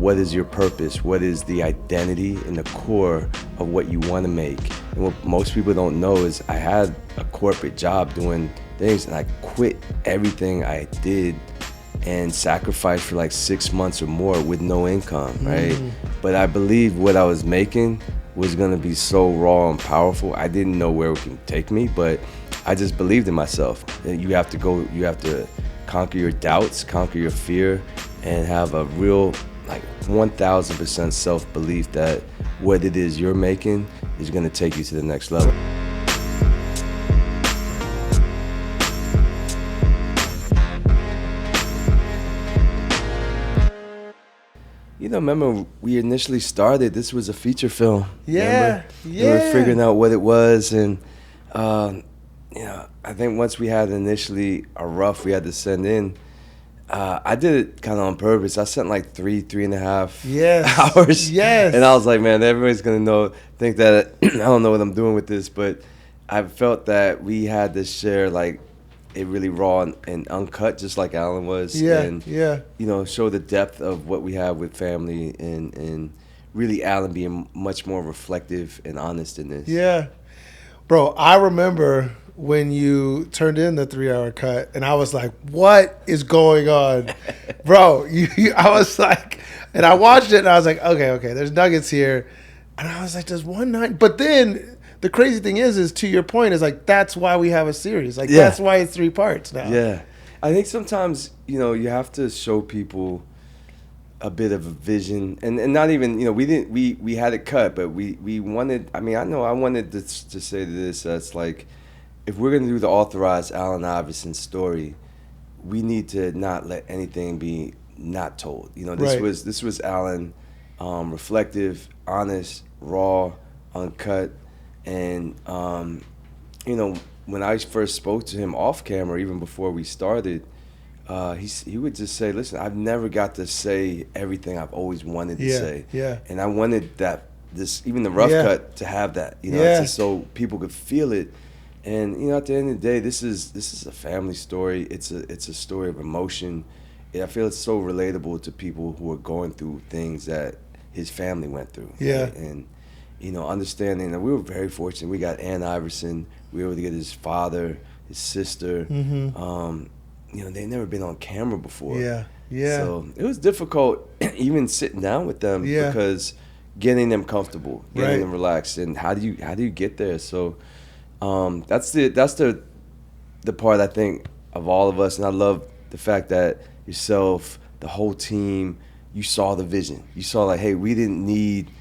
what is your purpose? What is the identity and the core of what you want to make? And what most people don't know is I had a corporate job doing things, and I quit everything I did and sacrificed for like 6 months or more with no income, right? But I believed what I was making was gonna be so raw and powerful. I didn't know where it can take me, but I just believed in myself. And you have to conquer your doubts, conquer your fear, and have a real, like 1000% self-belief that what it is you're making is gonna take you to the next level. You know, remember we initially started, this was a feature film. Yeah, We were figuring out what it was, and you know, I think once we had initially a rough we had to send in, I did it kind of on purpose. I sent like 3.5 hours. Yes. And I was like, man, everybody's gonna think that I don't know what I'm doing with this, but I felt that we had to share like it really raw and uncut, just like Alan was. And, you know, show the depth of what we have with family, and really Alan being much more reflective and honest in this. Yeah. Bro, I remember when you turned in the 3-hour cut, and I was like, what is going on? Bro, I was like, and I watched it, and I was like, okay, there's nuggets here. And I was like, there's ONE9. But then the crazy thing is to your point, is like, that's why we have a series. Like, that's why it's 3 parts now. Yeah. I think sometimes, you know, you have to show people a bit of a vision, and not even, you know, we had it cut, but we wanted, I mean, I wanted to say this, that's like, if we're going to do the authorized Allen Iverson story, we need to not let anything be not told. You know, this was Allen, reflective, honest, raw, uncut, and you know, when I first spoke to him off camera, even before we started, he would just say, listen, I've never got to say everything I've always wanted to say. Yeah. And I wanted even the rough cut to have that, you know, just so people could feel it. And, you know, at the end of the day, this is a family story. It's a story of emotion. I feel it's so relatable to people who are going through things that his family went through. Yeah. Right? And, you know, understanding that we were very fortunate. We got Iv3rson. We were able to get his father, his sister. You know, they'd never been on camera before. Yeah. So it was difficult even sitting down with them because getting them comfortable, getting them relaxed, and how do you get there? So that's the part I think of all of us, and I love the fact that yourself, the whole team, you saw the vision. You saw like, hey, we didn't need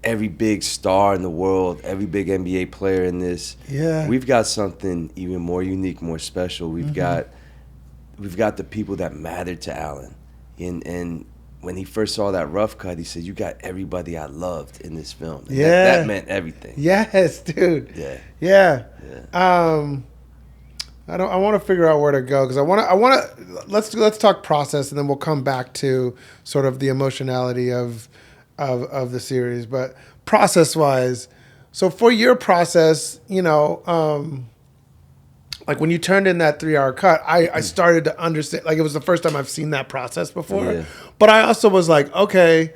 every big star in the world, every big NBA player in this. Yeah. We've got something even more unique, more special. We've got the people that mattered to Allen. And when he first saw that rough cut, he said, you got everybody I loved in this film. And that meant everything. Yes, dude. Yeah. I want to figure out where to go, because I want to let's talk process, and then we'll come back to sort of the emotionality of the series. But process wise, so for your process, you know, like when you turned in that 3-hour cut, I started to understand, like it was the first time I've seen that process before. Yeah. But I also was like, okay,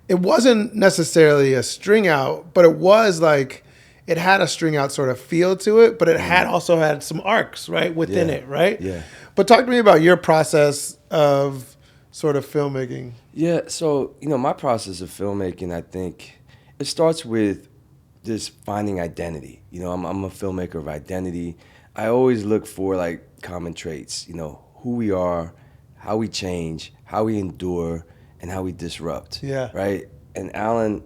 it wasn't necessarily a string out, but it was like, it had a string out sort of feel to it, but it also had some arcs, right, within it, right? Yeah. But talk to me about your process of sort of filmmaking. Yeah, so, you know, my process of filmmaking, I think, it starts with just finding identity. You know, I'm a filmmaker of identity. I always look for, like, common traits, you know, who we are, how we change, how we endure, and how we disrupt. Yeah. Right? And Alan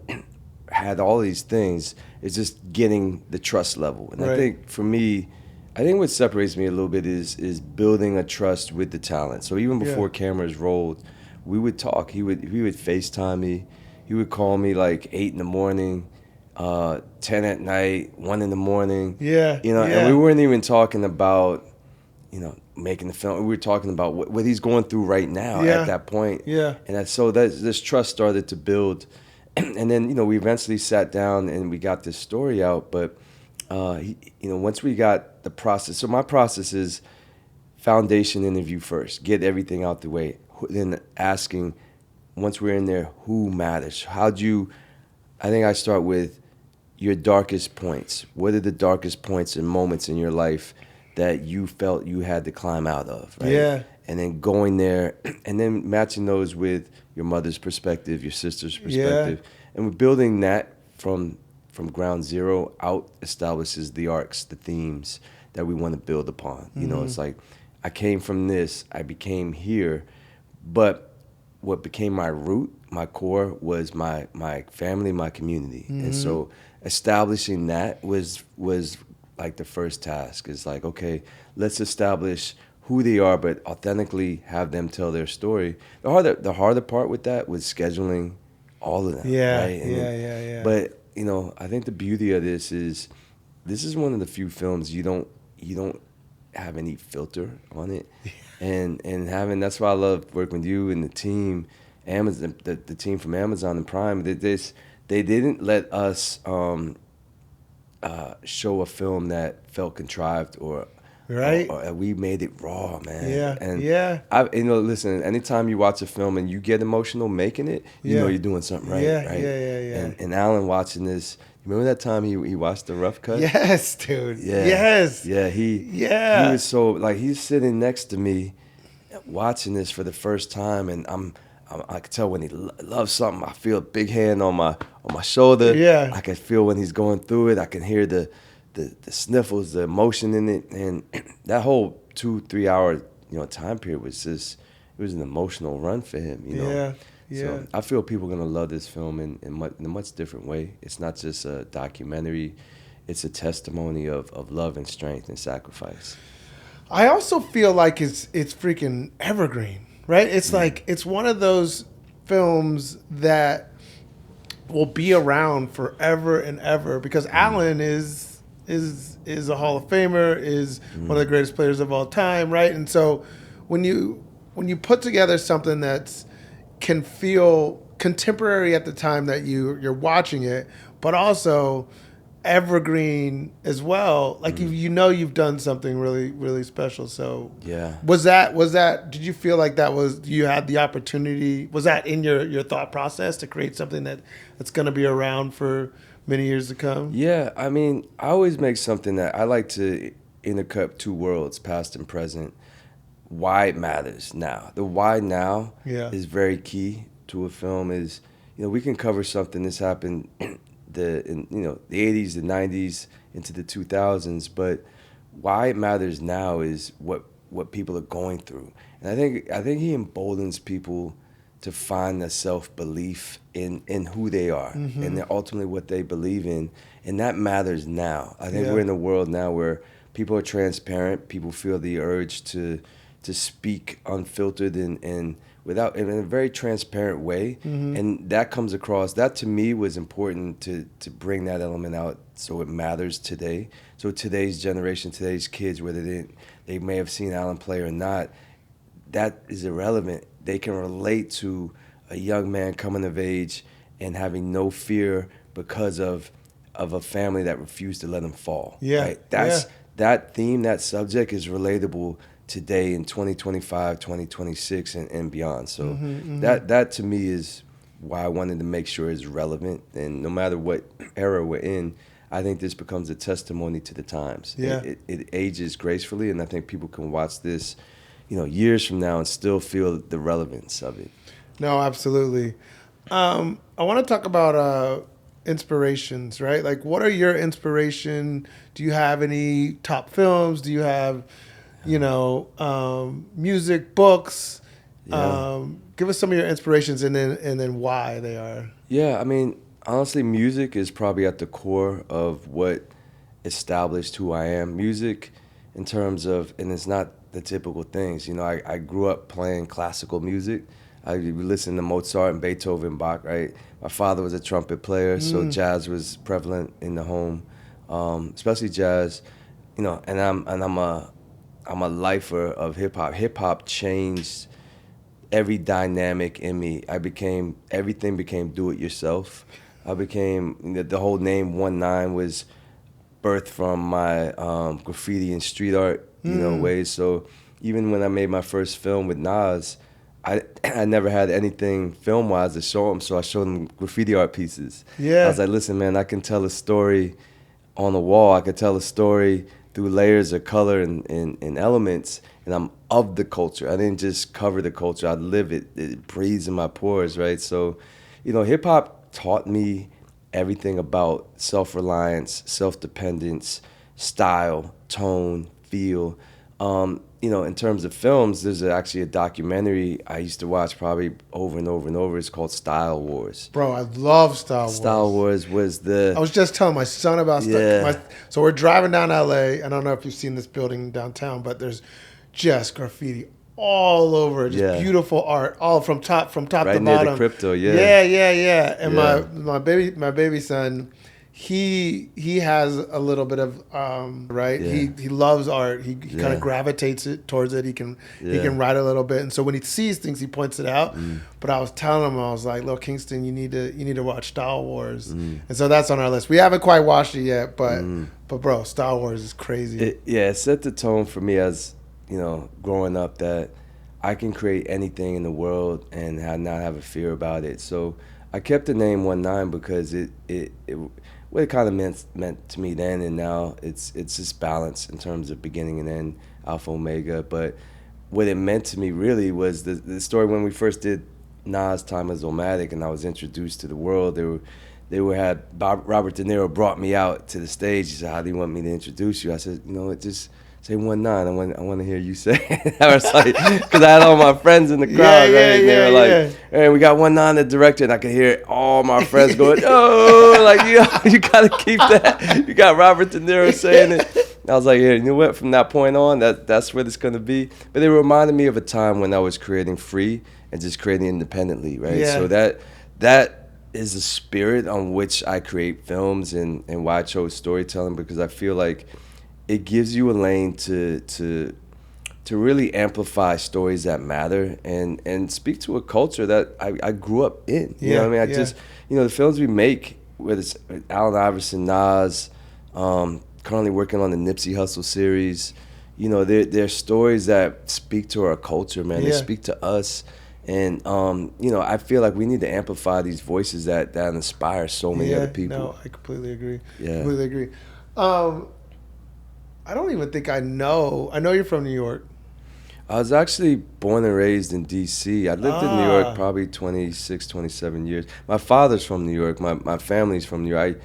had all these things. It's just getting the trust level. And I think for me, I think what separates me a little bit is building a trust with the talent. So even before cameras rolled, we would talk. He would FaceTime me. He would call me like 8 in the morning, 10 at night, 1 in the morning. Yeah. You know, and we weren't even talking about, you know, making the film. We were talking about what he's going through right now at that point. Yeah. And so this trust started to build. And then, you know, we eventually sat down and we got this story out. But, you know, once we got the process, so my process is foundation interview first, get everything out the way, then asking, once we're in there, who matters? How'd you? I think I start with your darkest points. What are the darkest points and moments in your life that you felt you had to climb out of, right? Yeah. And then going there, and then matching those with your mother's perspective, your sister's Yeah. perspective, and we're building that from ground zero out establishes the arcs, the themes that we want to build upon. You know, it's like I came from this, I became here, but what became my root, my core, was my family, my community, and so establishing that was like the first task. Is like, okay, let's establish who they are, but authentically have them tell their story. The harder part with that was scheduling all of them, Yeah. right? And Yeah. but I think the beauty of this is one of the few films you don't have any filter on it, and having that's why I love working with you and the team, Amazon, the team from Amazon and Prime. They didn't let us show a film that felt contrived Right. or we made it raw, man. Yeah. And Yeah. listen, anytime you watch a film and you get emotional making it, you know Yeah. you're doing something right, Yeah, right? yeah. And Alan watching this, remember that time he watched the rough cut? Yes, dude. Yeah. Yes. Yeah, he Yeah. was so like he's sitting next to me watching this for the first time, and I can tell when he loves something. I feel a big hand on my shoulder. Yeah. I can feel when he's going through it. I can hear the sniffles, the emotion in it, and that whole 2-3 hour time period was just it was an emotional run for him. Yeah. Yeah. So I feel people are gonna love this film in a much different way. It's not just a documentary; it's a testimony of love and strength and sacrifice. I also feel like it's freaking evergreen, right? It's like it's one of those films that will be around forever and ever because Alan is a Hall of Famer, is one of the greatest players of all time, right? And so when you put together something that's can feel contemporary at the time that you're watching it, but also evergreen as well. Like you've done something really, really special. So Yeah. was that did you feel like that was you had the opportunity, was that in your thought process to create something that's gonna be around for many years to come? Yeah, I mean, I always make something that I like to intercut two worlds, past and present. Why it matters now. The why now is very key to a film. Is we can cover something that's happened in the 80s, the 90s, into the 2000s, but why it matters now is what people are going through, and I think he emboldens people to find the self-belief in who they are and ultimately what they believe in, and that matters now. I think we're in a world now where people are transparent. People feel the urge to speak unfiltered and without in a very transparent way, and that comes across. That to me was important to bring that element out, so it matters today. So today's generation, today's kids, whether they may have seen Alan play or not, that is irrelevant. They can relate to a young man coming of age and having no fear because of a family that refused to let him fall. Yeah, right? That theme, that subject is relatable today in 2025, 2026, and beyond. So that to me is why I wanted to make sure it's relevant. And no matter what era we're in, I think this becomes a testimony to the times. Yeah. It ages gracefully, and I think people can watch this, years from now and still feel the relevance of it. No, absolutely. I want to talk about inspirations, right? Like, what are your inspiration? Do you have any top films? Do you have music, books? Yeah. Give us some of your inspirations and then why they are. Yeah, I mean, honestly, music is probably at the core of what established who I am. Music in terms of, and it's not the typical things. I grew up playing classical music. I listened to Mozart and Beethoven and Bach, right? My father was a trumpet player, so jazz was prevalent in the home, especially jazz. And I'm a lifer of hip hop. Hip hop changed every dynamic in me. Everything became do it yourself. I became the whole name ONE9 was birthed from my graffiti and street art ways. So even when I made my first film with Nas, I never had anything film wise to show them, so I showed them graffiti art pieces. I Yeah. was like, listen, man, I can tell a story on the wall. I could tell a story through layers of color and elements, and I'm of the culture. I didn't just cover the culture. I live it. It breathes in my pores, right? So, hip hop taught me everything about self-reliance, self-dependence, style, tone, feel. In terms of films, there's actually a documentary I used to watch probably over and over and over. It's called Style Wars. Bro, I love Star Wars. Style Wars was I was just telling my son about Yeah. so we're driving down LA. I don't know if you've seen this building downtown, but there's just graffiti all over. Just Yeah. beautiful art, all from top Right to near the bottom. crypto, yeah. Yeah. And Yeah. my baby son, he has a little bit of right. Yeah. He loves art. He kind Yeah. of gravitates towards it. He can Yeah. write a little bit, and so when he sees things, he points it out. Mm. But I was telling him, I was like, "Look, Kingston, you need to watch Star Wars," Mm. and so that's on our list. We haven't quite watched it yet, but bro, Star Wars is crazy. It set the tone for me as, growing up, that I can create anything in the world and not have a fear about it. So I kept the name ONE9 because what it kind of meant to me then and now, it's just balance in terms of beginning and end, alpha omega. But what it meant to me really was the story when we first did Nas Time as Omatic and I was introduced to the world. Robert De Niro brought me out to the stage. He said, "How do you want me to introduce you?" I said, just say ONE9. I want to hear you say it. I was like, because I had all my friends in the crowd, right? And they were like, "Hey, we got ONE9, the director," and I could hear all my friends going, "Oh, like you gotta keep that." You got Robert De Niro saying it. I was like, "Yeah, you know what? From that point on, that's what it's gonna be." But it reminded me of a time when I was creating free and just creating independently, right? Yeah. So that is the spirit on which I create films and why I chose storytelling, because I feel like it gives you a lane to really amplify stories that matter and speak to a culture that I grew up in. You know what I mean? Just, the films we make, whether it's Allen Iverson, Nas, currently working on the Nipsey Hussle series, they're stories that speak to our culture, man. They speak to us. And, I feel like we need to amplify these voices that inspire so many other people. No, I completely agree. Yeah. Completely agree. I don't even think I know you're from New York. I was actually born and raised in D.C. I lived in New York probably 26, 27 years. My father's from New York. My family's from New York.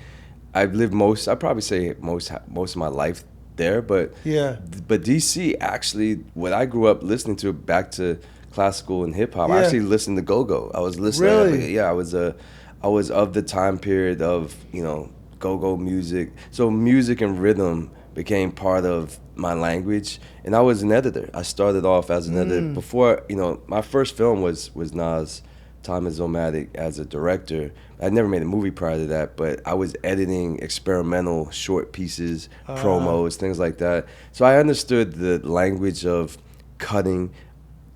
I've lived I'd probably say most of my life there. But D.C. actually, what I grew up listening to, back to classical and hip hop. I actually listened to go-go. I was listening. Really? I was of the time period of go-go music. So music and rhythm became part of my language, and I was an editor. I started off as an editor before. My first film was Nas Time as Omatic as a director. I'd never made a movie prior to that, but I was editing experimental short pieces, promos, things like that. So I understood the language of cutting,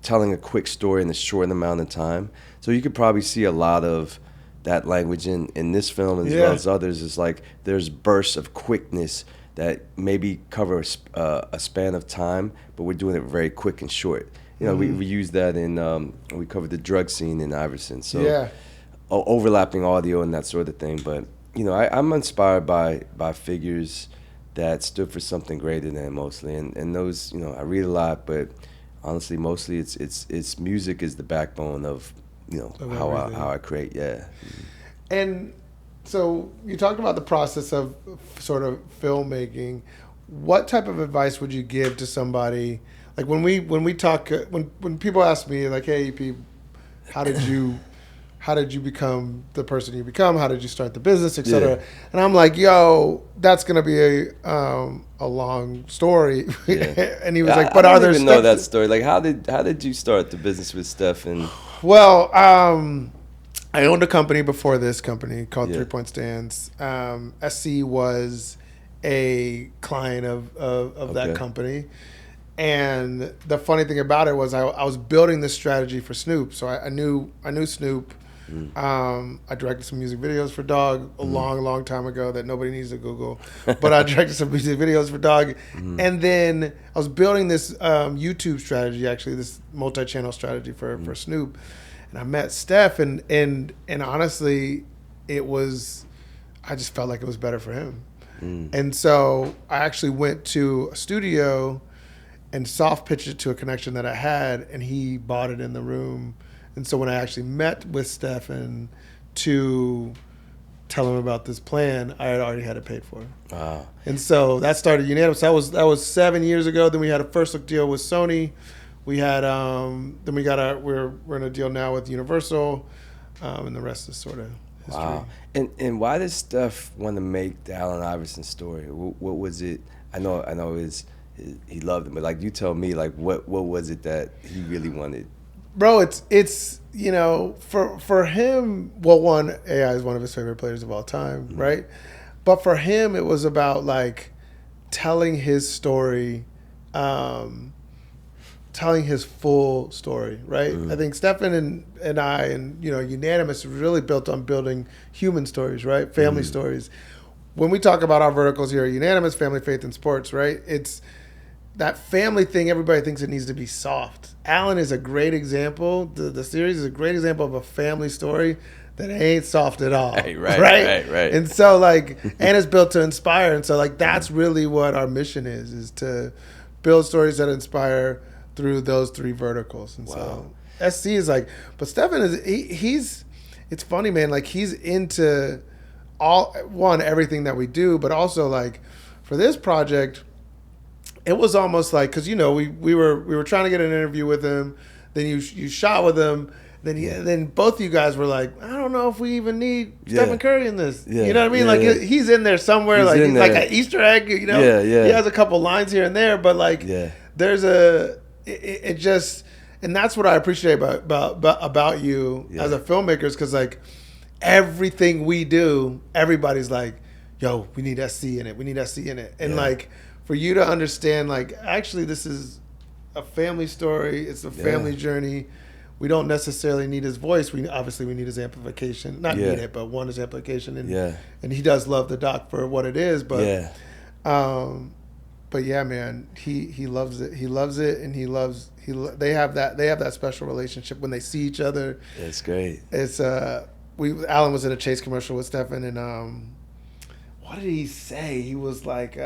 telling a quick story in a short amount of time. So you could probably see a lot of that language in this film as well as others. It's like there's bursts of quickness that maybe cover a span of time, but we're doing it very quick and short. We use that in, we covered the drug scene in Iv3rson. So overlapping audio and that sort of thing. But, I'm inspired by figures that stood for something greater than mostly. And those, I read a lot, but honestly, mostly it's music is the backbone of how I create. Yeah. And so you talked about the process of sort of filmmaking. What type of advice would you give to somebody, like when we talk, when people ask me like, "Hey, EP, how did you become the person you become? How did you start the business, etc.?" And I'm like, "Yo, that's gonna be a long story." And he was like, "But are there?" I don't even know that story. Like, how did you start the business with Steph? And well, I owned a company before this company called 3 Point Stands. SC was a client of that company. And the funny thing about it was I was building this strategy for Snoop. So I knew Snoop. I directed some music videos for Dog a long time ago that nobody needs to Google. But I directed some music videos for Dog. And then I was building this YouTube strategy, actually, this multi-channel strategy for Snoop. And I met Steph, and honestly, I just felt like it was better for him. And so I actually went to a studio and soft pitched it to a connection that I had, and he bought it in the room. And so when I actually met with Stefan to tell him about this plan, I had already had it paid for. Wow. And so that started Unanimous. That was 7 years ago. Then we had a first look deal with Sony. We had we're in a deal now with Universal, and the rest is sort of history. Wow. And why does Steph want to make the Allen Iverson story? What was it? I know he loved him, but like you tell me, like what was it that he really wanted? Bro, it's for him, well, one, AI is one of his favorite players of all time, right? But for him, it was about like telling his story, telling his full story, right? I think Stefan and I and Unanimous really built on building human stories, right? Family stories. When we talk about our verticals here, Unanimous, family, faith, and sports, right? It's that family thing, everybody thinks it needs to be soft. Allen is a great example. The series is a great example of a family story that ain't soft at all. Right. And so and it's built to inspire. And so that's really what our mission is to build stories that inspire through those three verticals. And so SC is but Stefan he's it's funny, man. He's into everything that we do, but also for this project, it was almost because we were trying to get an interview with him. Then you shot with him. Then both of you guys were like, I don't know if we even need Stephen Curry in this. You know what I mean? He's in there somewhere. He's like an Easter egg. He has a couple lines here and there, but there's it just, and that's what I appreciate about you as a filmmaker, because everything we do, everybody's like, yo, we need SC in it. We need SC in it, and for you to understand, actually, this is a family story. It's a family journey. We don't necessarily need his voice. We need his amplification. Not need it, but his amplification. And he does love the doc for what it is. But yeah, man, he loves it. He loves it, and they have that special relationship when they see each other. It's great. It's Allen was in a Chase commercial with Stefan, and what did he say? He was like.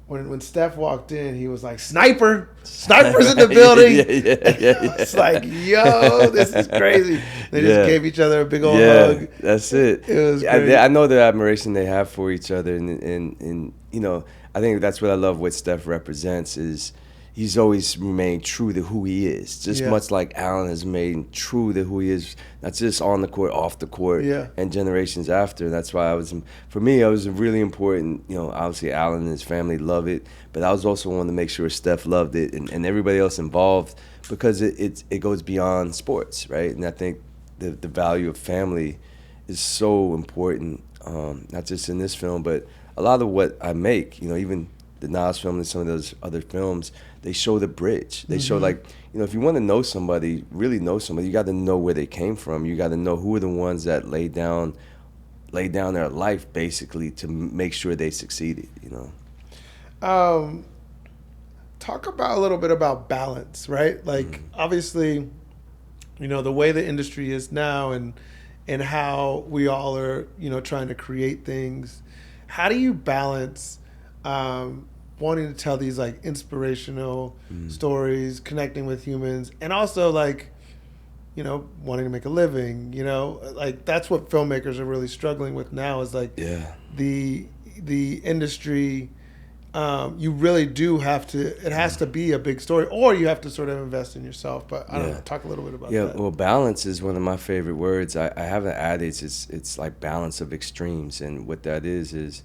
When Steph walked in, he was like, Sniper's in the building. It's like, yo, this is crazy. They just gave each other a big old hug. That's it. It was great. I know the admiration they have for each other, and I think that's what I love what Steph represents is he's always remained true to who he is, just much like Allen has made true to who he is, not just on the court, off the court, and generations after. That's why for me, it was really important. Obviously Allen and his family love it, but I was also wanting to make sure Steph loved it and everybody else involved, because it goes beyond sports, right? And I think the value of family is so important, not just in this film, but a lot of what I make, even the Nas film and some of those other films, they show the bridge. They show if you want to know somebody, really know somebody, you got to know where they came from. You got to know who are the ones that laid down their life basically to make sure they succeeded. Talk about a little bit about balance, right? Obviously, the way the industry is now and how we all are, trying to create things. How do you balance wanting to tell these inspirational stories, connecting with humans, and also wanting to make a living? That's what filmmakers are really struggling with now is the industry. You really do have to. It has to be a big story, or you have to sort of invest in yourself. But I don't know. Talk a little bit about that. Yeah, well, balance is one of my favorite words. I have an adage. It's like balance of extremes, and what that is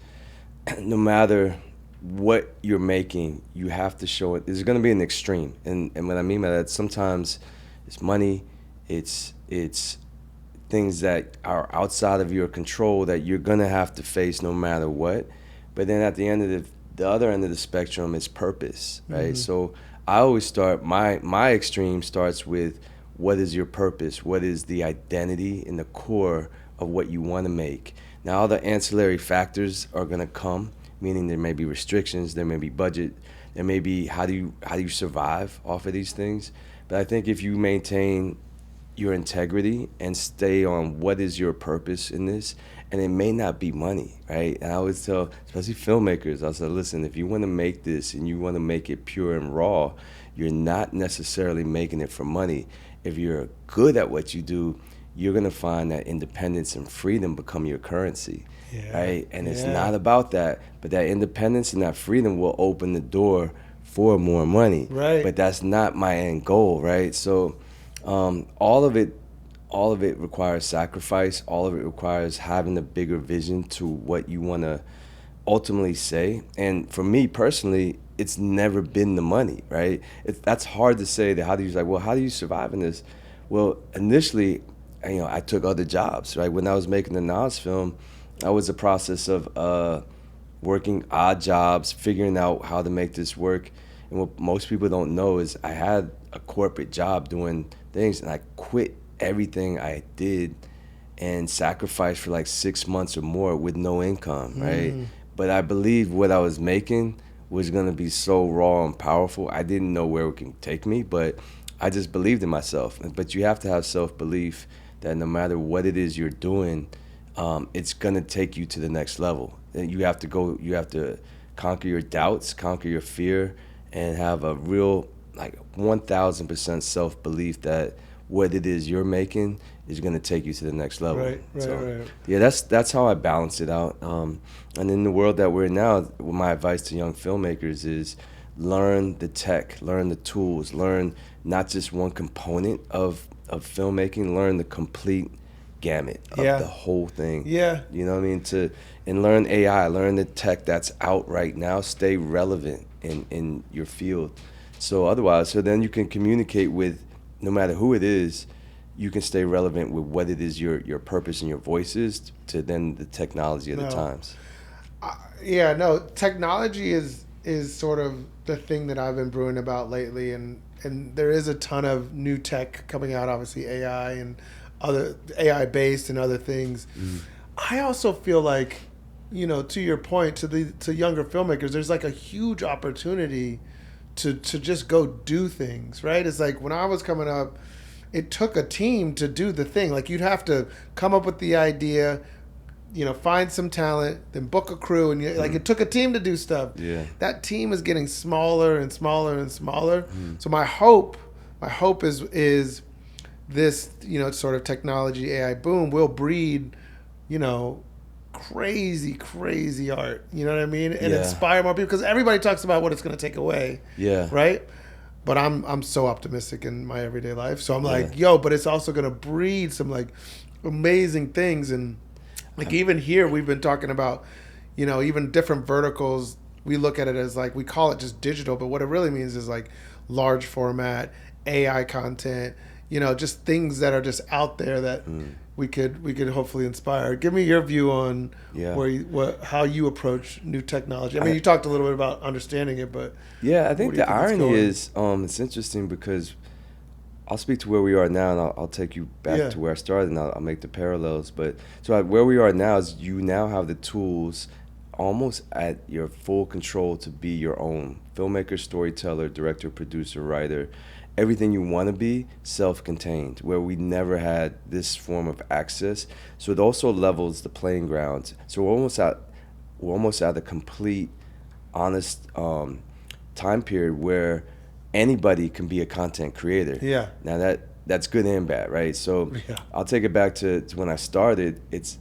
no matter what you're making, you have to show it. There's going to be an extreme, and what I mean by that, sometimes it's money, it's things that are outside of your control that you're going to have to face no matter what. But then at the end of the other end of the spectrum is purpose, right? So I always start my extreme starts with what is your purpose, what is the identity in the core of what you want to make. Now all the ancillary factors are going to come, meaning there may be restrictions, there may be budget, there may be how do you survive off of these things. But I think if you maintain your integrity and stay on what is your purpose in this, and it may not be money, right? And I always tell, especially filmmakers, I said, listen, if you want to make this and you want to make it pure and raw, you're not necessarily making it for money. If you're good at what you do, you're gonna find that independence and freedom become your currency, right? And it's not about that, but that independence and that freedom will open the door for more money, right? But that's not my end goal, right? So all of it requires sacrifice. All of it requires having a bigger vision to what you want to ultimately say. And for me personally, it's never been the money, right? That's hard to say. That how do you survive in this? Well, initially, I took other jobs, right? When I was making the Nas film, that was a process of working odd jobs, figuring out how to make this work. And what most people don't know is I had a corporate job doing things, and I quit everything I did and sacrificed for like 6 months or more with no income, right? But I believed what I was making was gonna be so raw and powerful. I didn't know where it can take me, but I just believed in myself. But you have to have self-belief that no matter what it is you're doing, it's gonna take you to the next level. And you have to conquer your doubts, conquer your fear, and have a real, like 1,000% self-belief that what it is you're making is going to take you to the next level. Right. Yeah, that's how I balance it out. And in the world that we're in now, my advice to young filmmakers is learn the tech, learn the tools, learn not just one component of filmmaking, learn the complete gamut of the whole thing. Yeah. You know what I mean? And learn AI, learn the tech that's out right now, stay relevant in your field. So then you can communicate with, no matter who it is, you can stay relevant with what it is your purpose and your voice is to then the technology of the times. Technology is sort of the thing that I've been brewing about lately, and there is a ton of new tech coming out, obviously AI and other AI based and other things. I also feel like, to your point, to younger filmmakers, there's like a huge opportunity to just go do things, right? It's like when I was coming up, it took a team to do the thing. Like you'd have to come up with the idea, find some talent, then book a crew, and like it took a team to do stuff. Yeah. That team is getting smaller and smaller and smaller. So my hope is this, sort of technology AI boom will breed, crazy art, you know what I mean, and inspire more people, because everybody talks about what it's going to take away, right? But I'm so optimistic in my everyday life, so I'm like, but it's also going to breed some like amazing things. And like even here we've been talking about, even different verticals. We look at it as like, we call it just digital, but what it really means is like large format AI content, just things that are just out there that we could hopefully inspire. Give me your view on how you approach new technology. I mean, you talked a little bit about understanding it, but I think the irony is it's interesting because I'll speak to where we are now, and I'll take you back to where I started, and I'll make the parallels. But so where we are now is you now have the tools almost at your full control to be your own filmmaker, storyteller, director, producer, writer. Everything you want to be, self-contained, where we never had this form of access. So it also levels the playing ground. So we're almost at a complete, honest time period where anybody can be a content creator. Yeah. Now that's good and bad, right? So I'll take it back to when I started. It's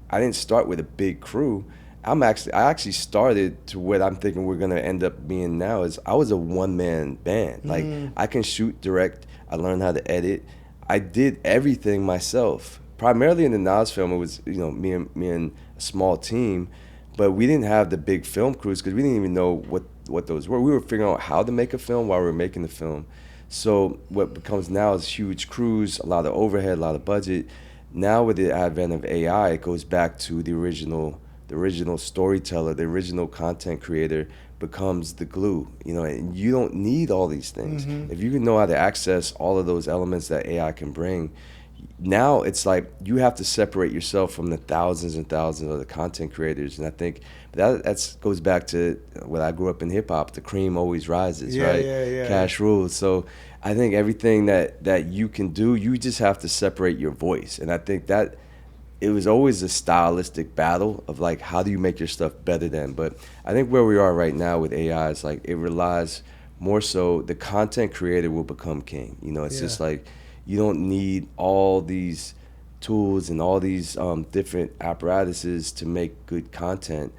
I didn't start with a big crew. I actually started to what I'm thinking we're gonna end up being now is I was a one-man band. Like I can shoot, direct. I learned how to edit. I did everything myself. Primarily in the Nas film, it was me and a small team, but we didn't have the big film crews because we didn't even know what those were. We were figuring out how to make a film while we were making the film. So what becomes now is huge crews, a lot of overhead, a lot of budget. Now with the advent of AI, it goes back to the original storyteller, the original content creator, becomes the glue, and you don't need all these things. Mm-hmm. If you can know how to access all of those elements that AI can bring, now it's like you have to separate yourself from the thousands and thousands of the content creators. And I think that goes back to when I grew up in hip hop. The cream always rises, Yeah, right? yeah, yeah. Cash rules. So I think everything that you can do, you just have to separate your voice. And I think that it was always a stylistic battle of like, how do you make your stuff better than? But I think where we are right now with AI is like, it relies more so, the content creator will become king. It's just like, you don't need all these tools and all these different apparatuses to make good content.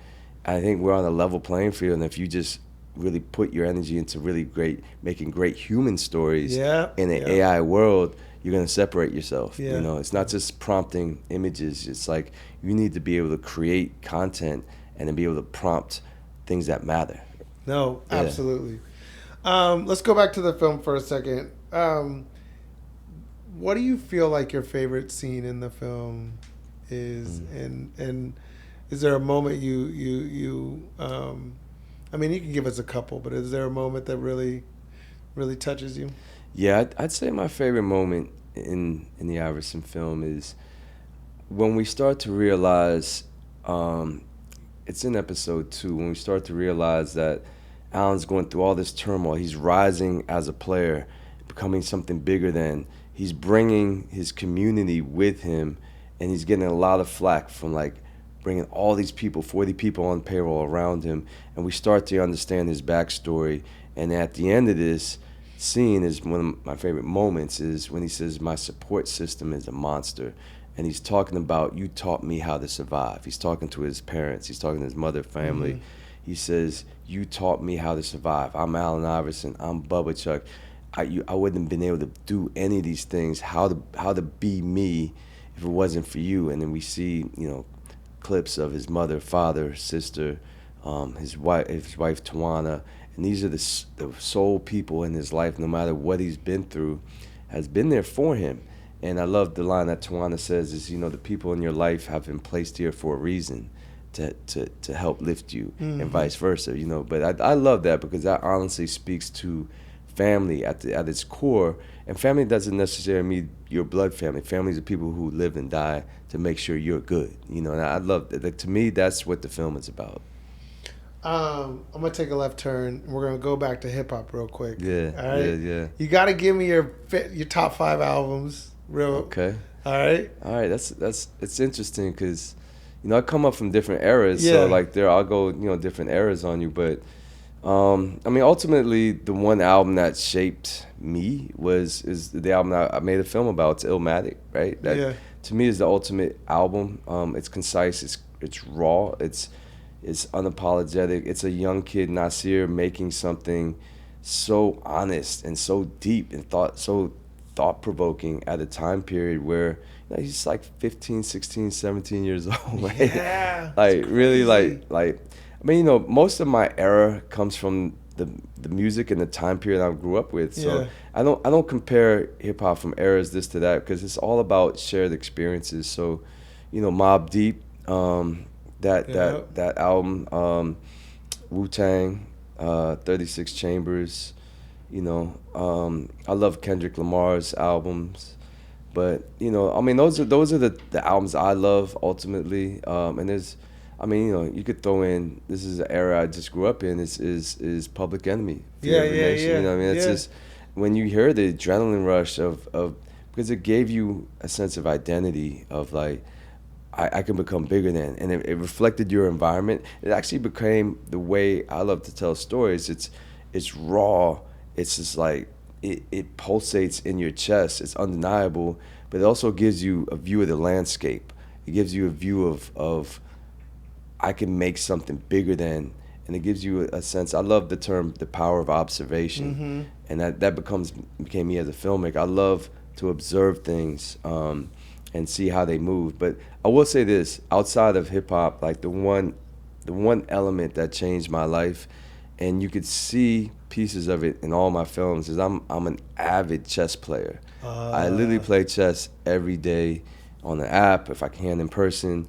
I think we're on a level playing field, and if you just really put your energy into making great human stories in an AI world, you're going to separate yourself. It's not just prompting images. It's like you need to be able to create content and then be able to prompt things that matter. No, absolutely. Let's go back to the film for a second. What do you feel like your favorite scene in the film is? And is there a moment you I mean, you can give us a couple, but is there a moment that really touches you? Yeah, I'd say my favorite moment in the Iv3rson film is when we start to realize, it's in episode 2, when we start to realize that Alan's going through all this turmoil. He's rising as a player, becoming something bigger than. He's bringing his community with him, and he's getting a lot of flack from like bringing all these people, 40 people on payroll around him, and we start to understand his backstory. And at the end of this scene is one of my favorite moments, is when he says, my support system is a monster. And he's talking about, you taught me how to survive. He's talking to his parents. He's talking to his mother, family. Mm-hmm. He says, you taught me how to survive. I'm Allen Iverson. I'm Bubba Chuck. I wouldn't have been able to do any of these things, how to be me if it wasn't for you. And then we see, clips of his mother, father, sister, his wife Tawana. And these are the sole people in his life, no matter what he's been through, has been there for him. And I love the line that Tawana says is, the people in your life have been placed here for a reason, to help lift you, mm-hmm. and vice versa, But I love that, because that honestly speaks to family at its core. And family doesn't necessarily mean your blood family. Families are people who live and die to make sure you're good, And I love that. To me, that's what the film is about. I'm gonna take a left turn, and we're gonna go back to hip hop real quick. Yeah. All right. Yeah. You gotta give me your top 5 albums, real. Okay. All right. It's interesting because, I come up from different eras, so like I'll go different eras on you, but ultimately the one album that shaped me is the album I made a film about. It's Illmatic, right? That to me is the ultimate album. It's concise. It's raw. It's unapologetic. It's a young kid, Nasir, making something so honest and so deep and thought-provoking at a time period where he's like 15, 16, 17 years old, right? Yeah. Like really most of my era comes from the music and the time period I grew up with. So I don't compare hip hop from eras this to that, because it's all about shared experiences. So, Mobb Deep, that album, Wu-Tang, 36 Chambers, I love Kendrick Lamar's albums, but those are the albums I love ultimately. And there's, you could throw in, this is an era I just grew up in, is Public Enemy. Yeah. It's just, when you hear the adrenaline rush of because it gave you a sense of identity of like, I can become bigger than, and it reflected your environment. It actually became the way I love to tell stories. It's raw. It's just like it pulsates in your chest. It's undeniable, but it also gives you a view of the landscape. It gives you a view of I can make something bigger than, and it gives you a sense. I love the term the power of observation, mm-hmm. and that became me as a filmmaker. I love to observe things. And see how they move. But I will say this, outside of hip hop, like the one element that changed my life, and you could see pieces of it in all my films, is I'm an avid chess player. I literally play chess every day on the app, if I can in person.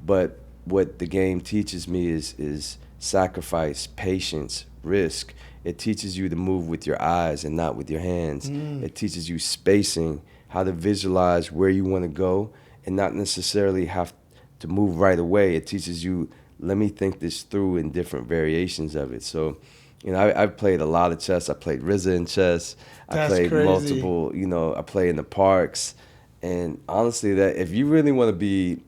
But what the game teaches me is sacrifice, patience, risk. It teaches you to move with your eyes and not with your hands. It teaches you spacing, how to visualize where you want to go and not necessarily have to move right away. It teaches you, let me think this through in different variations of it. So, I've played a lot of chess. I played RZA in chess. I That's played crazy. multiple, I play in the parks. And honestly, that if you really want to be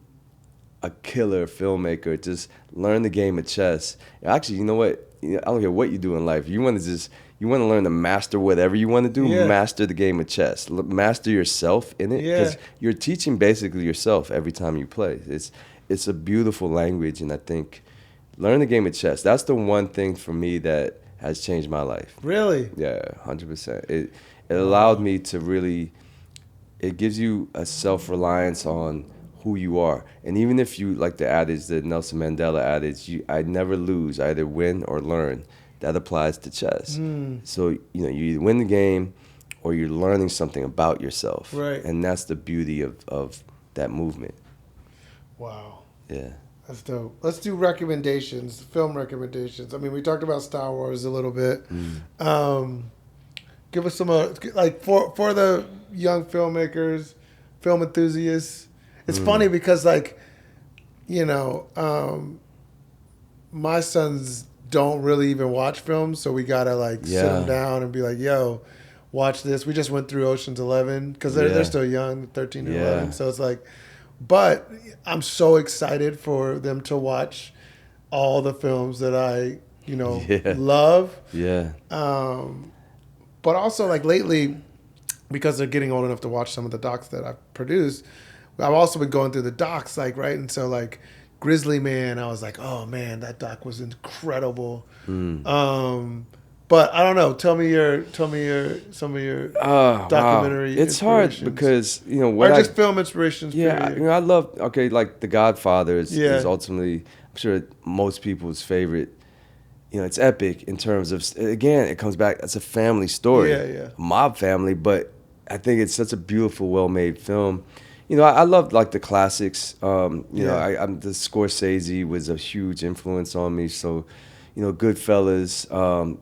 a killer filmmaker, just learn the game of chess. Actually, you know what? I don't care what you do in life. You want to learn to master whatever you want to do. Yeah. Master the game of chess. Master yourself in it, Yeah. because you're teaching basically yourself every time you play. It's a beautiful language, and I think learn the game of chess. That's the one thing for me that has changed my life. Really? Yeah, 100%. It allowed me to really. It gives you a self-reliance on who you are. And even if you, like the adage, the Nelson Mandela adage, I never lose, I either win or learn. That applies to chess. So, you either win the game or you're learning something about yourself. Right. And that's the beauty of that movement. Wow. Yeah. That's dope. Let's do recommendations, film recommendations. I mean, we talked about Star Wars a little bit. Give us some, like, for the young filmmakers, film enthusiasts. It's funny because, like, my sons don't really even watch films, so we gotta, like, sit them down and be like, yo, watch this. We just went through Ocean's 11 because they're still young, 13 and 11. So it's like, but I'm so excited for them to watch all the films that I, love. Yeah. But also, like, lately, because they're getting old enough to watch some of the docs that I've produced, I've also been going through the docs, like, right? And so, like, Grizzly Man, I was like, oh, man, that doc was incredible. But I don't know. Tell me some of your documentary. Wow. It's hard because what or just film inspirations. Yeah, period. I love like The Godfather is ultimately, I'm sure, most people's favorite. It's epic in terms of, again, it comes back. It's a family story, Yeah. mob family, but I think it's such a beautiful, well-made film. I love like the classics. I'm the Scorsese was a huge influence on me. So, Goodfellas,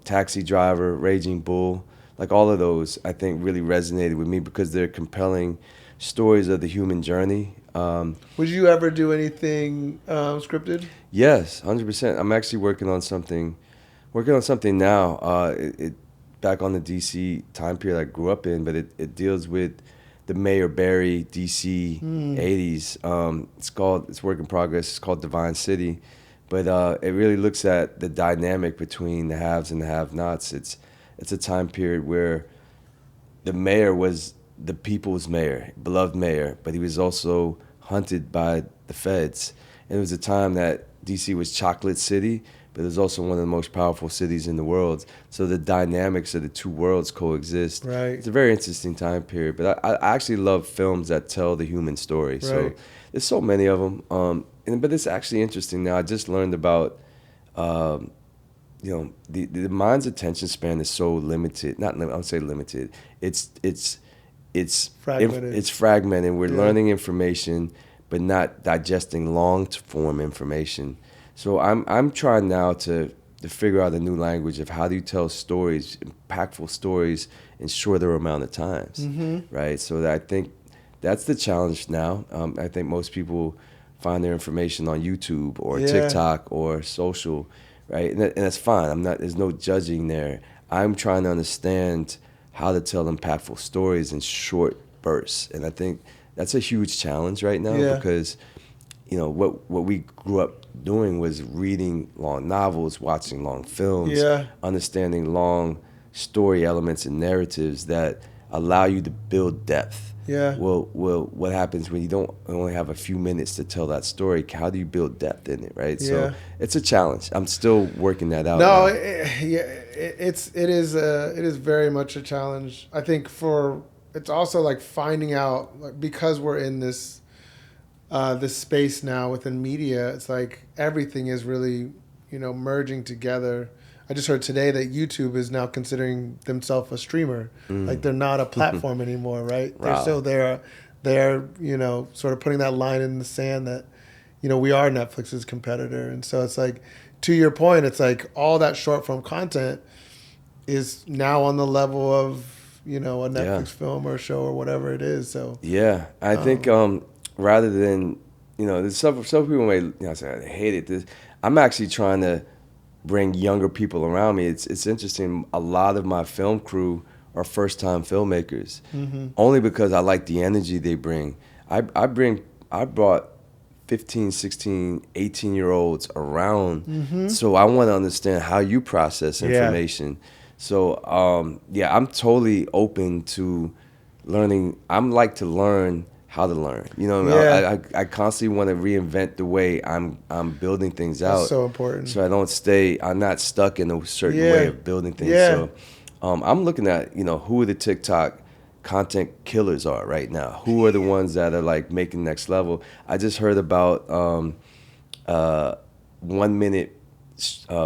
Taxi Driver, Raging Bull, like all of those, I think really resonated with me because they're compelling stories of the human journey. Would you ever do anything scripted? Yes, 100%. I'm actually working on something now. It back on the DC time period I grew up in, but it deals with the Mayor Barry DC 80s. It's work in progress. It's called Divine City, but it really looks at the dynamic between the haves and the have-nots. It's a time period where the mayor was the people's mayor, beloved mayor, but he was also hunted by the feds. And it was a time that DC was Chocolate City, but it was also one of the most powerful cities in the world. So the dynamics of the two worlds coexist. Right. It's a very interesting time period. But I actually love films that tell the human story. Right. So there's so many of them. But it's actually interesting now. I just learned about, the mind's attention span is so limited. I would say limited. It's Fragmented. It's fragmented. We're learning information, but not digesting long-form information. So I'm trying now to figure out a new language of how do you tell stories, impactful stories, in shorter amount of times, right? So I think that's the challenge now. I think most people find their information on YouTube or TikTok or social, right? And that's fine. There's no judging there. I'm trying to understand how to tell impactful stories in short bursts, and I think that's a huge challenge right now because, what we grew up doing was reading long novels, watching long films, understanding long story elements and narratives that allow you to build depth. Yeah. Well, what happens when you don't only have a few minutes to tell that story? How do you build depth in it, right? Yeah. So it's a challenge. I'm still working that out. No, it is very much a challenge. I think it's also like finding out, like, because we're in this space now within media. It's like everything is really merging together. I just heard today that YouTube is now considering themselves a streamer. Like, they're not a platform anymore, right? Wow. They're sort of putting that line in the sand that we are Netflix's competitor. And so it's like, to your point, it's like all that short form content is now on the level of, you know, a Netflix film or a show or whatever it is. So yeah, I think rather than, you know, there's some people may, you know, say I hate it. I'm actually trying to bring younger people around me. It's interesting. A lot of my film crew are first time filmmakers, only because I like the energy they bring. I brought 15, 16, 18-year-olds around, so I want to understand how you process information. So I'm totally open to learning. I'm like to learn how to learn. You know what I mean? I constantly want to reinvent the way I'm building things out. That's so important. So I'm not stuck in a certain way of building things. So I'm looking at, you know, who the TikTok content killers are right now. Who are the ones that are like making next level? I just heard about 1 minute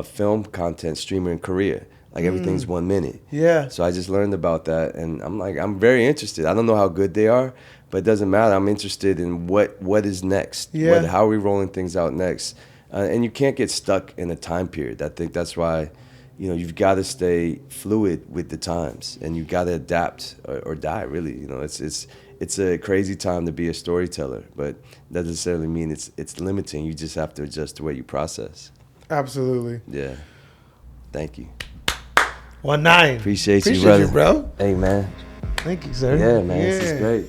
film content streamer in Korea. Like everything's 1 minute. Yeah. So I just learned about that, and I'm very interested. I don't know how good they are, but it doesn't matter. I'm interested in what is next. Yeah. How are we rolling things out next? And you can't get stuck in a time period. I think that's why, you know, you've got to stay fluid with the times, and you've got to adapt or die. Really, you know, it's a crazy time to be a storyteller, but that doesn't necessarily mean it's limiting. You just have to adjust the way you process. Absolutely. Yeah. Thank you. ONE9. Appreciate you, brother. Bro. Hey, man. Thank you, sir. Yeah, man. This is great.